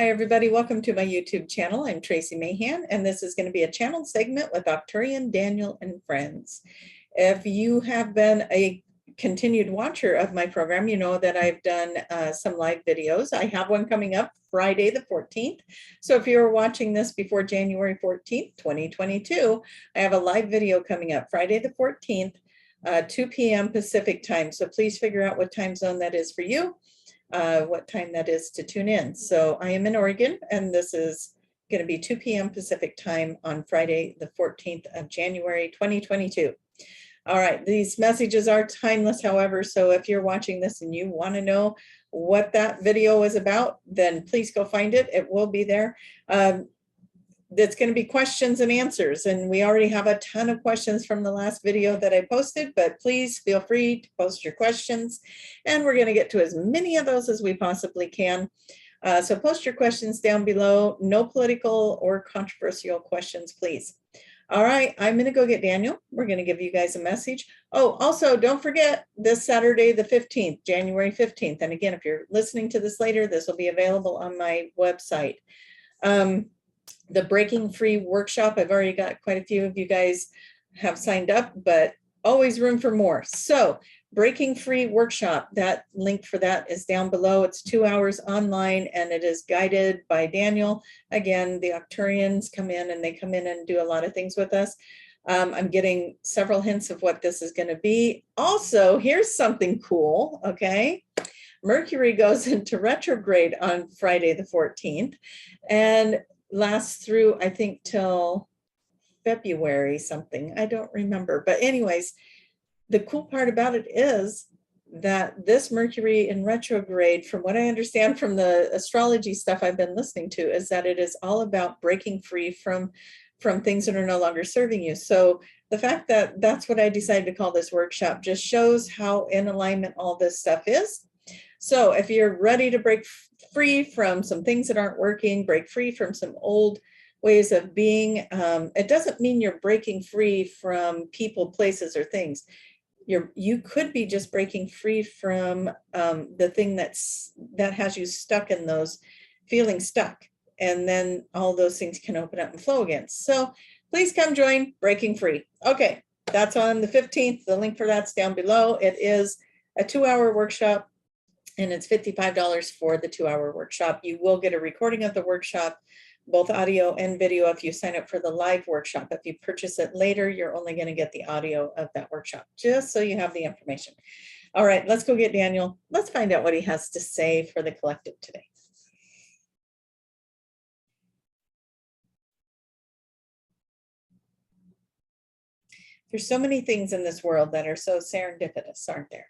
Hi, everybody. Welcome to my YouTube channel. I'm Tracie Mahan, and this is going to be a channel segment with Arcturian, Daniel, and friends. If you have been a continued watcher of my program, you know that I've done some live videos. I have one coming up Friday the 14th. So if you're watching this before January 14th, 2022, I have a live video coming up Friday the 14th, 2 p.m. Pacific time. So please figure out what time zone that is for you. What time that is to tune in. So I am in Oregon, and this is going to be 2 p.m. Pacific time on Friday, the 14th of January, 2022. All right, these messages are timeless, however, so if you're watching this and you want to know what that video is about, then please go find it. It will be there. That's going to be questions and answers, and we already have a ton of questions from the last video that I posted, but please feel free to post your questions, and we're going to get to as many of those as we possibly can. So post your questions down below. No political or controversial questions, please. All right, I'm going to go get Daniel. We're going to give you guys a message. Oh, also, don't forget this Saturday, the 15th, January 15th. And again, if you're listening to this later, this will be available on my website. The Breaking Free workshop, I've already got quite a few of you guys have signed up, but always room for more. So Breaking Free workshop, that link for that is down below. It's 2 hours online, and it is guided by Daniel. Again, the Arcturians come in, and they come in and do a lot of things with us. I'm getting several hints of what this is going to be. Also, here's something cool, okay? Mercury goes into retrograde on Friday the 14th, and lasts through, I think, till February something. I don't remember. But anyways, the cool part about it is that this Mercury in retrograde, from what I understand from the astrology stuff I've been listening to, is that it is all about breaking free from things that are no longer serving you. So the fact that that's what I decided to call this workshop just shows how in alignment all this stuff is. So if you're ready to break free from some things that aren't working, break free from some old ways of being, it doesn't mean you're breaking free from people, places, or things. You could be just breaking free from the thing that has you stuck in those, feeling stuck. And then all those things can open up and flow again. So please come join Breaking Free. Okay, that's on the 15th. The link for that's down below. It is a 2-hour workshop, and it's $55 for the 2-hour workshop. You will get a recording of the workshop, both audio and video, if you sign up for the live workshop. If you purchase it later, you're only going to get the audio of that workshop, just so you have the information. All right, let's go get Daniel. Let's find out what he has to say for the collective today. There's so many things in this world that are so serendipitous, aren't there?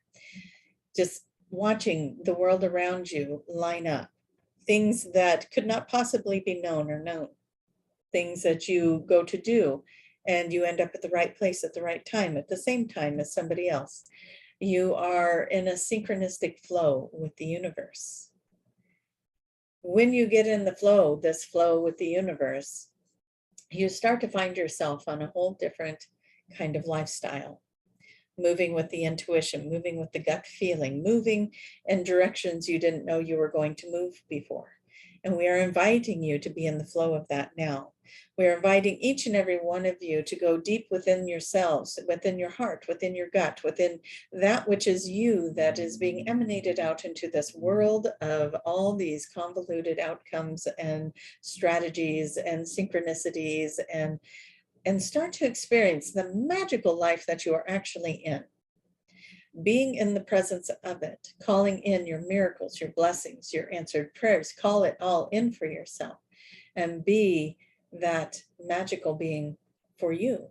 Just watching the world around you line up. Things that could not possibly be known or known. Things that you go to do, and you end up at the right place at the right time, at the same time as somebody else. You are in a synchronistic flow with the universe. When you get in the flow, this flow with the universe, you start to find yourself on a whole different kind of lifestyle. Moving with the intuition, moving with the gut feeling, moving in directions you didn't know you were going to move before. And we are inviting you to be in the flow of that now. We're inviting each and every one of you to go deep within yourselves, within your heart, within your gut, within that which is you, that is being emanated out into this world of all these convoluted outcomes and strategies and synchronicities, and start to experience the magical life that you are actually in. Being in the presence of it, calling in your miracles, your blessings, your answered prayers, call it all in for yourself, and be that magical being for you.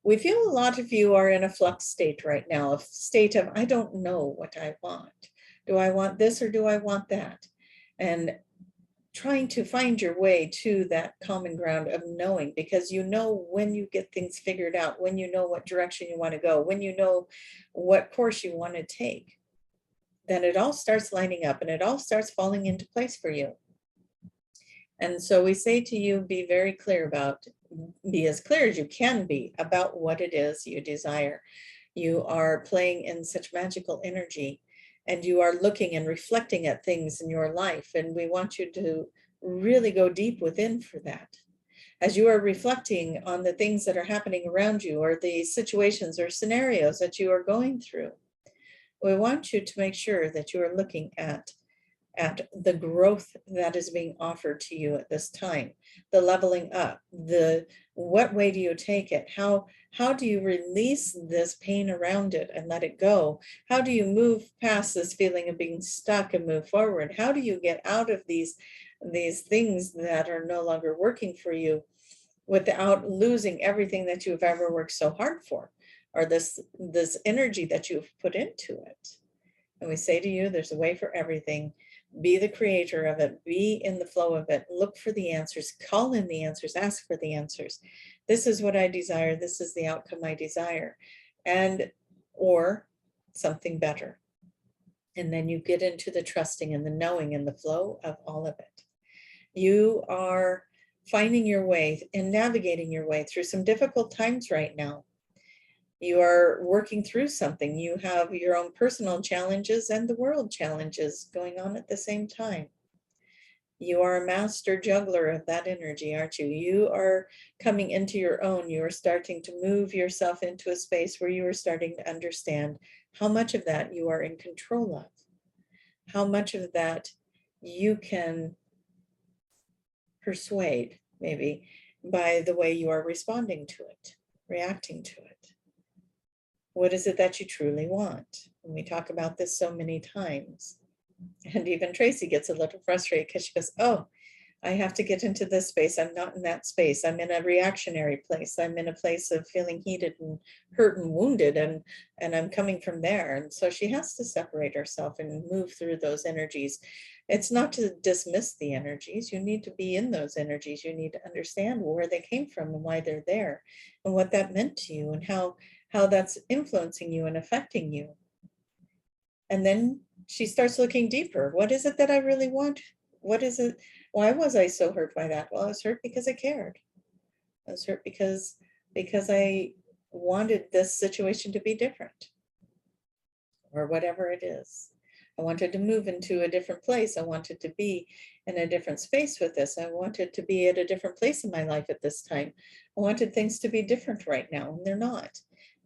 We feel a lot of you are in a flux state right now, a state of, I don't know what I want. Do I want this or do I want that? And trying to find your way to that common ground of knowing, because you know when you get things figured out, when you know what direction you want to go, when you know what course you want to take, then it all starts lining up and it all starts falling into place for you. And so we say to you, be very clear about, be as clear as you can be about what it is you desire. You are playing in such magical energy, and you are looking and reflecting at things in your life. And we want you to really go deep within for that. As you are reflecting on the things that are happening around you, or the situations or scenarios that you are going through, we want you to make sure that you are looking at the growth that is being offered to you at this time, the leveling up, what way do you take it? How do you release this pain around it and let it go? How do you move past this feeling of being stuck and move forward? How do you get out of these things that are no longer working for you without losing everything that you've ever worked so hard for, or this energy that you've put into it? And we say to you, there's a way for everything. Be the creator of it, be in the flow of it, look for the answers, call in the answers, ask for the answers. This is what I desire, this is the outcome I desire, and or something better. And then you get into the trusting and the knowing and the flow of all of it. You are finding your way and navigating your way through some difficult times right now. You are working through something. You have your own personal challenges and the world challenges going on at the same time. You are a master juggler of that energy, aren't you? You are coming into your own. You are starting to move yourself into a space where you are starting to understand how much of that you are in control of, how much of that you can persuade, maybe, by the way you are responding to it, reacting to it. What is it that you truly want? And we talk about this so many times. And even Tracie gets a little frustrated because she goes, oh, I have to get into this space. I'm not in that space. I'm in a reactionary place. I'm in a place of feeling heated and hurt and wounded, and I'm coming from there. And so she has to separate herself and move through those energies. It's not to dismiss the energies. You need to be in those energies. You need to understand where they came from and why they're there and what that meant to you and how that's influencing you and affecting you. And then she starts looking deeper. What is it that I really want? What is it? Why was I so hurt by that? Well, I was hurt because I cared. I was hurt because I wanted this situation to be different, or whatever it is. I wanted to move into a different place. I wanted to be in a different space with this. I wanted to be at a different place in my life at this time. I wanted things to be different right now, and they're not.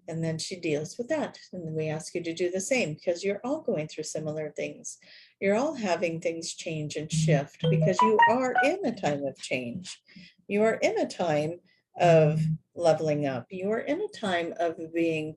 And then she deals with that. And then we ask you to do the same, because you're all going through similar things. You're all having things change and shift because you are in a time of change. You are in a time of leveling up. You are in a time of being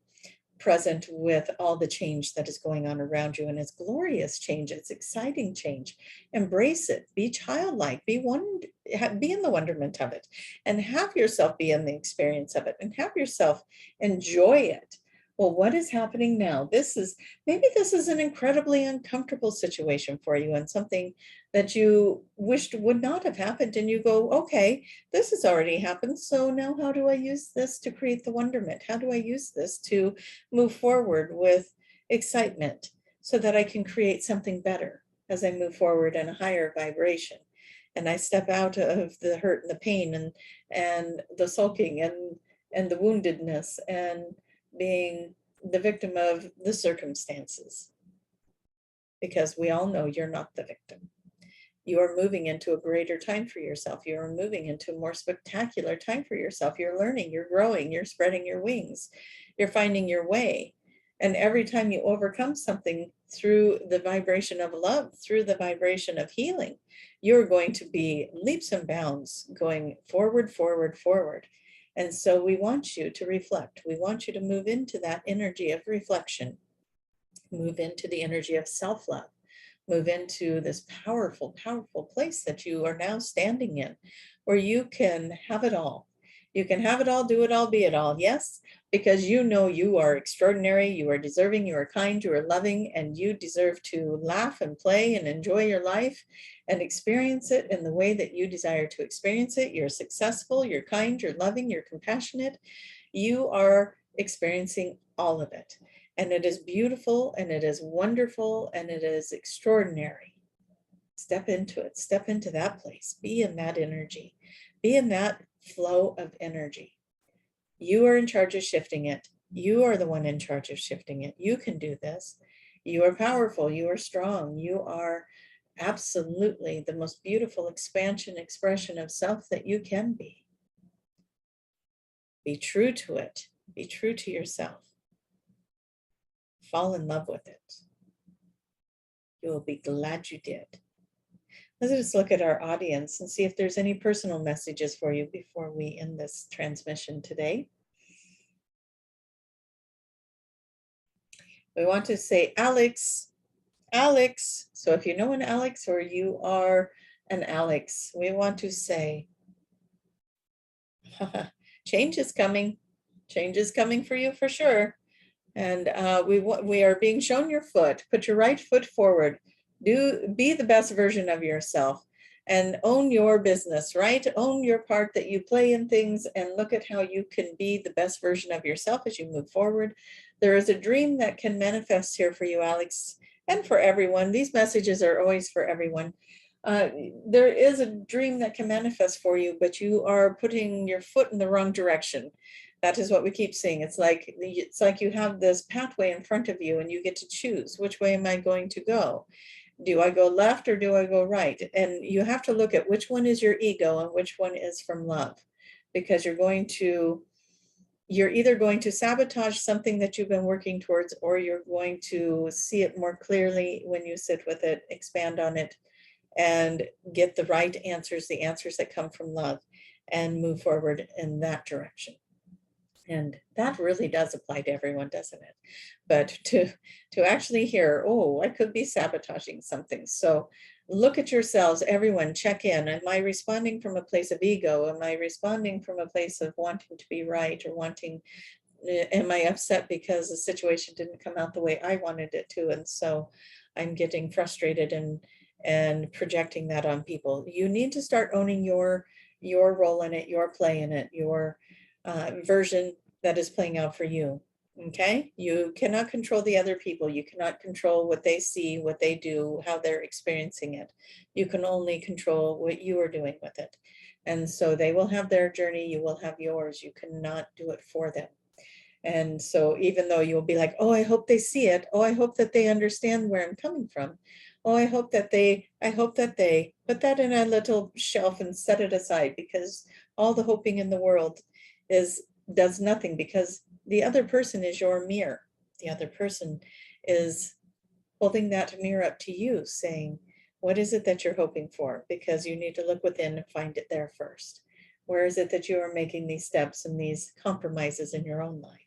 present with all the change that is going on around you, and it's glorious change, it's exciting change. Embrace it, be childlike, be in the wonderment of it, and have yourself be in the experience of it, and have yourself enjoy it. Well, what is happening now? Maybe this is an incredibly uncomfortable situation for you, and something that you wished would not have happened, and you go, okay, this has already happened, so now how do I use this to create the wonderment? How do I use this to move forward with excitement so that I can create something better as I move forward in a higher vibration? And I step out of the hurt and the pain and the sulking and the woundedness and being the victim of the circumstances. Because we all know you're not the victim. You are moving into a greater time for yourself. You are moving into a more spectacular time for yourself. You're learning, you're growing, you're spreading your wings, you're finding your way. And every time you overcome something through the vibration of love, through the vibration of healing, you're going to be leaps and bounds going forward, forward, forward. And so we want you to reflect. We want you to move into that energy of reflection, move into the energy of self-love, move into this powerful, powerful place that you are now standing in, where you can have it all. You can have it all, do it all, be it all. Yes, because you know you are extraordinary, you are deserving, you are kind, you are loving, and you deserve to laugh and play and enjoy your life and experience it in the way that you desire to experience it. You're successful, you're kind, you're loving, you're compassionate. You are experiencing all of it. And it is beautiful, and it is wonderful, and it is extraordinary. Step into it, step into that place, be in that energy, be in that flow of energy. You are in charge of shifting it. You are the one in charge of shifting it. You can do this. You are powerful. You are strong. You are absolutely the most beautiful expansion, expression of self that you can be. Be true to it. Be true to yourself. Fall in love with it. You will be glad you did. Let's just look at our audience and see if there's any personal messages for you before we end this transmission today. We want to say Alex, Alex. So if you know an Alex or you are an Alex, we want to say, change is coming. Change is coming for you for sure. And we are being shown your foot. Put your right foot forward. Be the best version of yourself and own your business, right? Own your part that you play in things and look at how you can be the best version of yourself as you move forward. There is a dream that can manifest here for you, Alex, and for everyone. These messages are always for everyone. There is a dream that can manifest for you, but you are putting your foot in the wrong direction. That is what we keep seeing. It's like you have this pathway in front of you and you get to choose, which way am I going to go? Do I go left or do I go right? And you have to look at which one is your ego and which one is from love, because you're either going to sabotage something that you've been working towards, or you're going to see it more clearly when you sit with it, expand on it, and get the right answers, the answers that come from love, and move forward in that direction. And that really does apply to everyone, doesn't it? But to actually hear, oh, I could be sabotaging something. So look at yourselves, everyone, check in. Am I responding from a place of ego? Am I responding from a place of wanting to be right, or am I upset because the situation didn't come out the way I wanted it to? And so I'm getting frustrated and projecting that on people. You need to start owning your role in it, your play in it, your version that is playing out for you. Okay, you cannot control the other people. You cannot control what they see, what they do, how they're experiencing it. You can only control what you are doing with it. And so they will have their journey, you will have yours. You cannot do it for them. And so even though you'll be like, oh, I hope they see it. Oh, I hope that they understand where I'm coming from. Oh, I hope that they put that in a little shelf and set it aside, because all the hoping in the world does nothing, because the other person is your mirror. The other person is holding that mirror up to you, saying, what is it that you're hoping for? Because you need to look within and find it there first. Where is it that you are making these steps and these compromises in your own life?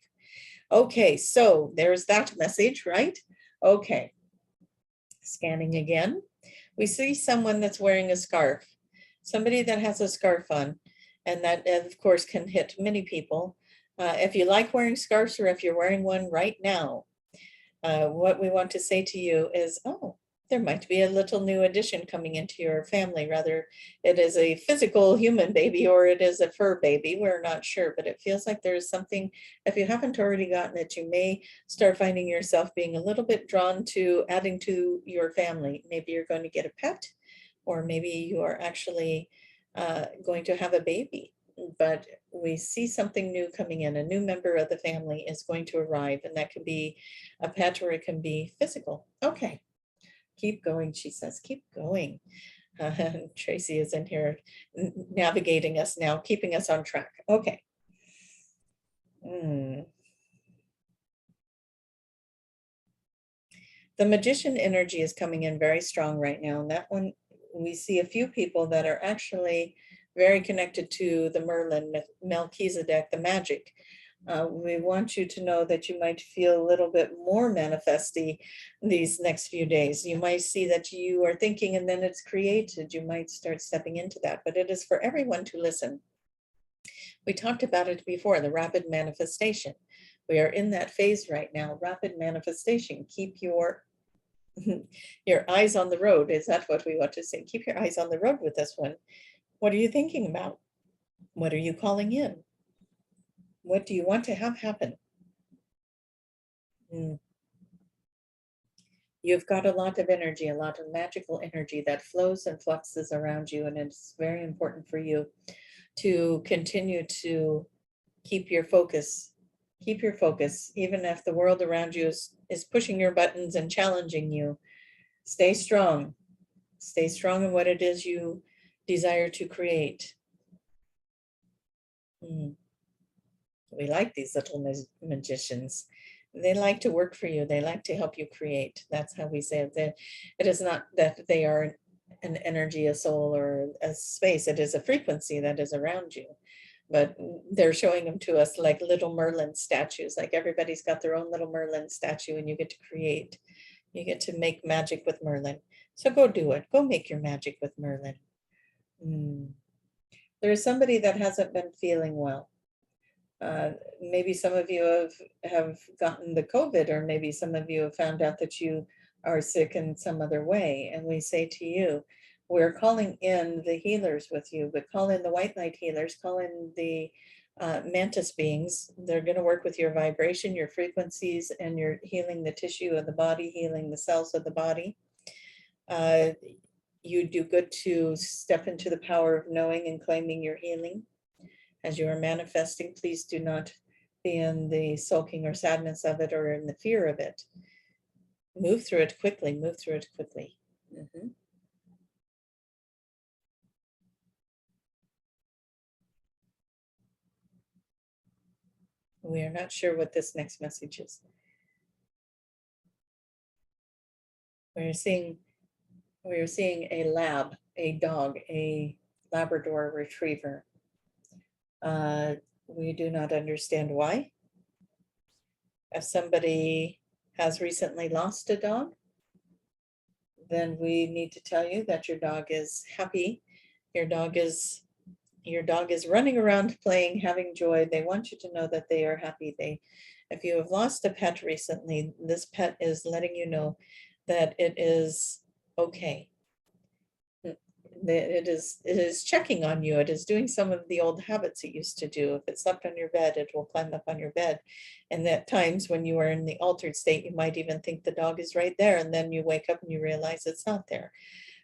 Okay, so there's that message, right? Okay, scanning again. We see someone that's wearing a scarf, somebody that has a scarf on, and that, of course, can hit many people. If you like wearing scarves, or if you're wearing one right now, what we want to say to you is, oh, there might be a little new addition coming into your family. Rather, it is a physical human baby or it is a fur baby. We're not sure, but it feels like there's something. If you haven't already gotten it, you may start finding yourself being a little bit drawn to adding to your family. Maybe you're going to get a pet, or maybe you are actually going to have a baby. But we see something new coming in. A new member of the family is going to arrive, and that can be a pet or it can be physical. Okay, keep going, she says, keep going. Tracie is in here navigating us now, keeping us on track. Okay. The magician energy is coming in very strong right now. And that one, we see a few people that are actually very connected to the Merlin, Melchizedek, the magic. We want you to know that you might feel a little bit more manifesty these next few days. You might see that you are thinking and then it's created. You might start stepping into that, but it is for everyone to listen. We talked about it before, the rapid manifestation. We are in that phase right now, rapid manifestation. Keep your eyes on the road. Is that what we want to say? Keep your eyes on the road with this one. What are you thinking about? What are you calling in? What do you want to have happen? You've got a lot of energy, a lot of magical energy that flows and fluxes around you. And it's very important for you to continue to keep your focus Keep your focus, even if the world around you is pushing your buttons and challenging you. Stay strong. Stay strong in what it is you desire to create. We like these little magicians. They like to work for you. They like to help you create. That's how we say it. It is not that they are an energy, a soul, or a space. It is a frequency that is around you. But they're showing them to us like little Merlin statues. Like everybody's got their own little Merlin statue, and you get to create. You get to make magic with Merlin. So go do it. Go make your magic with Merlin. There's somebody that hasn't been feeling well. Maybe some of you have gotten the COVID, or maybe some of you have found out that you are sick in some other way. And we say to you, we're calling in the healers with you, but call in the white light healers, call in the mantis beings. They're going to work with your vibration, your frequencies, and you're healing the tissue of the body, healing the cells of the body. You do good to step into the power of knowing and claiming your healing. As you are manifesting, please do not be in the sulking or sadness of it or in the fear of it. Move through it quickly, move through it quickly. We are not sure what this next message is. We're seeing a lab, a dog, a Labrador retriever. We do not understand why. If somebody has recently lost a dog, then we need to tell you that your dog is happy. Your dog is running around playing, having joy. They want you to know that they are happy. If you have lost a pet recently, this pet is letting you know that it is okay. It is checking on you. It is doing some of the old habits it used to do. If it slept on your bed, it will climb up on your bed. And at times when you are in the altered state, you might even think the dog is right there. And then you wake up and you realize it's not there.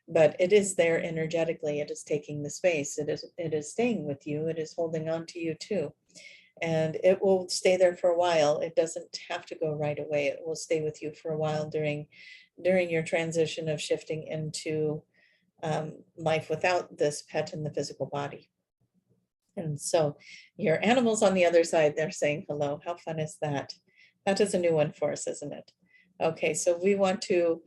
But it is there energetically. It is taking the space. It is staying with you. It is holding on to you too. And it will stay there for a while. It doesn't have to go right away. It will stay with you for a while during your transition of shifting into life without this pet in the physical body. And so your animals on the other side, they're saying hello. How fun is that? That is a new one for us, isn't it? Okay, so we want to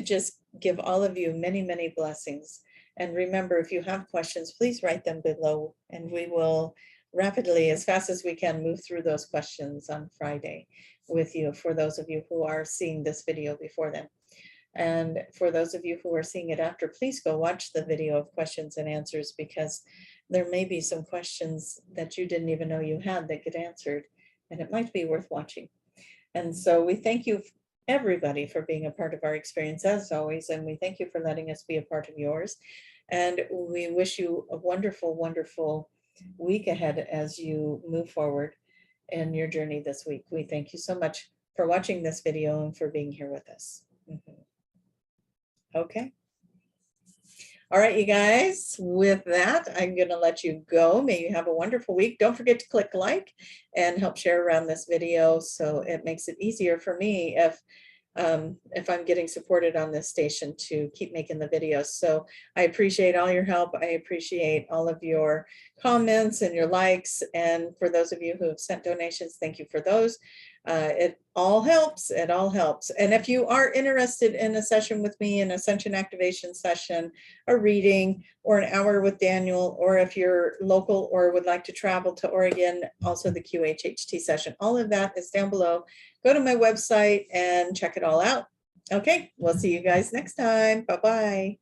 just give all of you many, many blessings. And remember, if you have questions, please write them below, and we will rapidly, as fast as we can, move through those questions on Friday with you, for those of you who are seeing this video before then. And for those of you who are seeing it after, please go watch the video of questions and answers, because there may be some questions that you didn't even know you had that get answered, and it might be worth watching. And so we thank you, everybody, for being a part of our experience as always, and we thank you for letting us be a part of yours. And we wish you a wonderful, wonderful week ahead as you move forward in your journey this week. We thank you so much for watching this video and for being here with us. Okay. All right, you guys, with that, I'm going to let you go. May you have a wonderful week. Don't forget to click like and help share around this video, so it makes it easier for me if I'm getting supported on this station to keep making the videos. So I appreciate all your help. I appreciate all of your comments and your likes. And for those of you who have sent donations, thank you for those. It all helps. It all helps. And if you are interested in a session with me, an ascension activation session, a reading, or an hour with Daniel, or if you're local or would like to travel to Oregon, also the QHHT session, all of that is down below. Go to my website and check it all out. Okay, we'll see you guys next time. Bye-bye.